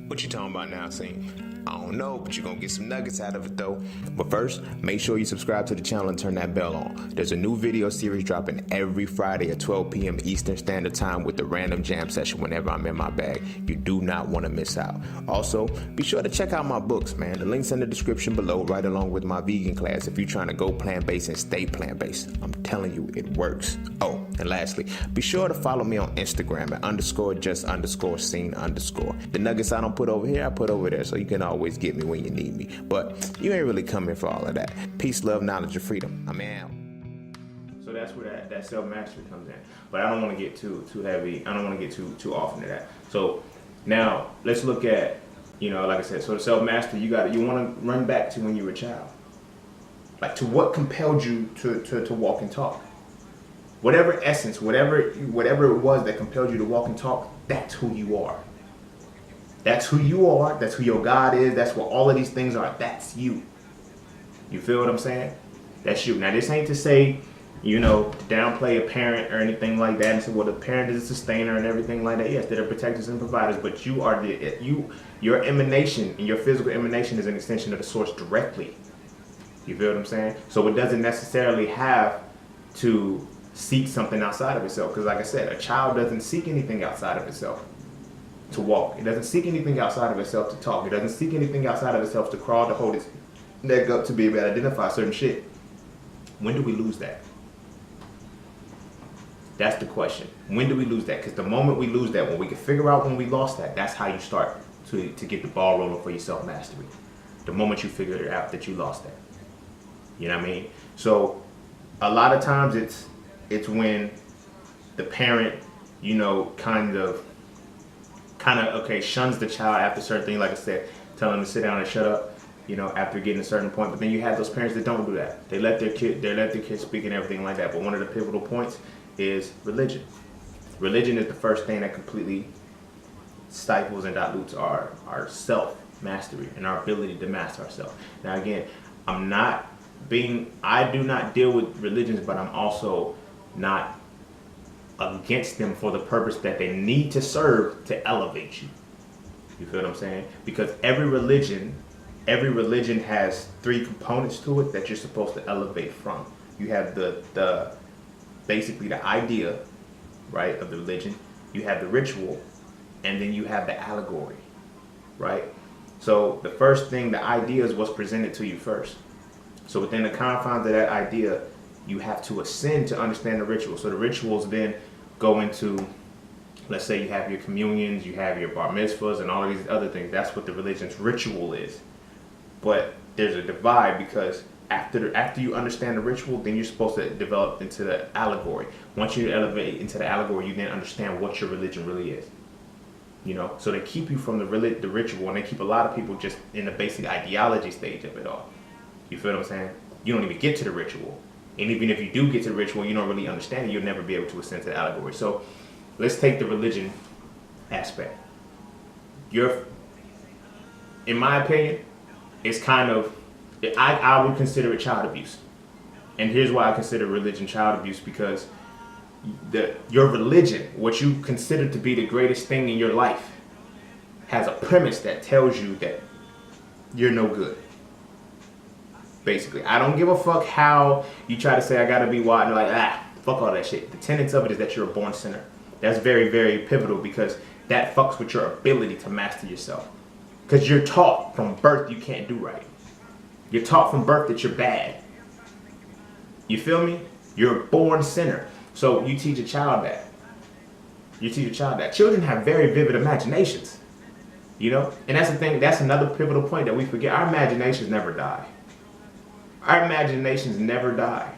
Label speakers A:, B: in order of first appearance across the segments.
A: What you talking about now, Cine? I don't know, but you're gonna get some nuggets out of it though. But first, make sure you subscribe to the channel and turn that bell on. There's a new video series dropping every Friday at 12 p.m. Eastern Standard Time with the random jam session whenever I'm in my bag. You do not want to miss out. Also, be sure to check out my books, man. The link's in the description below, right along with my vegan class if you're trying to go plant-based and stay plant-based. I'm telling you, it works. Oh, and lastly, be sure to follow me on Instagram at _just_scene_. The nuggets I don't put over here, I put over there, so you can always get me when you need me. But you ain't really coming for all of that. Peace, love, knowledge, and freedom. I'm out. So that's where that self-mastery comes in. But I don't want to get too heavy. I don't want to get too off into that. So now let's look at, like I said, so the self-mastery, you want to run back to when you were a child. Like, to what compelled you to walk and talk. Whatever essence, whatever it was that compelled you to walk and talk, that's who you are. That's who you are. That's who your God is. That's what all of these things are. That's you. You feel what I'm saying? That's you. Now, this ain't to say, to downplay a parent or anything like that and say, well, the parent is a sustainer and everything like that. Yes, they're protectors and providers, but you are your emanation, and your physical emanation is an extension of the source directly. You feel what I'm saying? So it doesn't necessarily have to seek something outside of itself, because like I said, a child doesn't seek anything outside of itself to walk. It doesn't seek anything outside of itself to talk. It doesn't seek anything outside of itself to crawl, to hold its neck up, to be able to identify certain shit. When do we lose that? That's the question. When do we lose that? Because the moment we lose that, when we can figure out when we lost that, that's how you start to get the ball rolling for your self-mastery. The moment you figure it out that you lost that. You know what I mean? So a lot of times it's when the parent, shuns the child after certain things, like I said, tell them to sit down and shut up, after getting a certain point. But then you have those parents that don't do that. They let their kids speak and everything like that. But one of the pivotal points is religion. Religion is the first thing that completely stifles and dilutes our self-mastery and our ability to master ourselves. Now again, I do not deal with religions, but I'm also not against them for the purpose that they need to serve to elevate you. You feel what I'm saying? Because every religion has three components to it that you're supposed to elevate from. You have basically the idea, right, of the religion. You have the ritual, and then you have the allegory, right? So the first thing, the idea, is what's presented to you first. So within the confines of that idea, you have to ascend to understand the ritual. So the rituals then go into, let's say you have your communions, you have your bar mitzvahs, and all of these other things. That's what the religion's ritual is. But there's a divide, because after you understand the ritual, then you're supposed to develop into the allegory. Once you elevate into the allegory, you then understand what your religion really is. So they keep you from the ritual, and they keep a lot of people just in the basic ideology stage of it all. You feel what I'm saying? You don't even get to the ritual. And even if you do get to the ritual, you don't really understand it, you'll never be able to ascend to the allegory. So let's take the religion aspect. In my opinion, it's kind of, I would consider it child abuse. And here's why I consider religion child abuse, because your religion, what you consider to be the greatest thing in your life, has a premise that tells you that you're no good. Basically, I don't give a fuck how you try to say I gotta be wide, and like, fuck all that shit. The tenets of it is that you're a born sinner. That's very, very pivotal, because that fucks with your ability to master yourself. Because you're taught from birth you can't do right. You're taught from birth that you're bad. You feel me? You're a born sinner. So you teach a child that. Children have very vivid imaginations. And that's the thing, that's another pivotal point that we forget. Our imaginations never die. Our imaginations never die.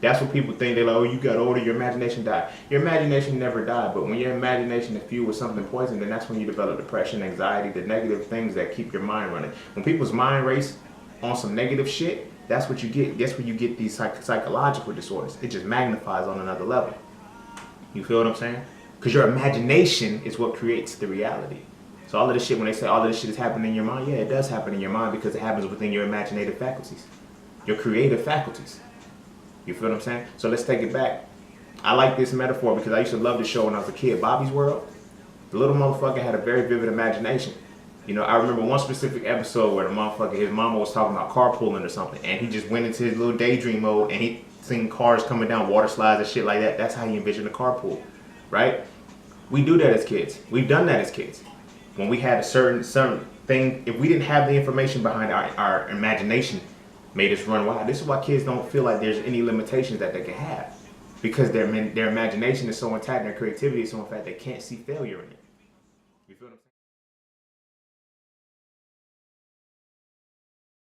A: That's what people think. They're like, oh, you got older, your imagination died. Your imagination never died, but when your imagination is fueled with something poison, then that's when you develop depression, anxiety, the negative things that keep your mind running. When people's mind race on some negative shit, that's what you get. That's where you get these psychological disorders. It just magnifies on another level. You feel what I'm saying? Because your imagination is what creates the reality. So all of this shit, when they say all of this shit is happening in your mind, yeah, it does happen in your mind, because it happens within your imaginative faculties. Your creative faculties. You feel what I'm saying? So let's take it back. I like this metaphor because I used to love the show when I was a kid, Bobby's World. The little motherfucker had a very vivid imagination. You know, I remember one specific episode where the motherfucker, his mama was talking about carpooling or something, and he just went into his little daydream mode, and he seen cars coming down water slides and shit like that. That's how he envisioned a carpool, right? We do that as kids. We've done that as kids. When we had a certain thing, if we didn't have the information behind our imagination, made us run wild. This is why kids don't feel like there's any limitations that they can have, because their imagination is so intact and their creativity is so in fact they can't see failure in it.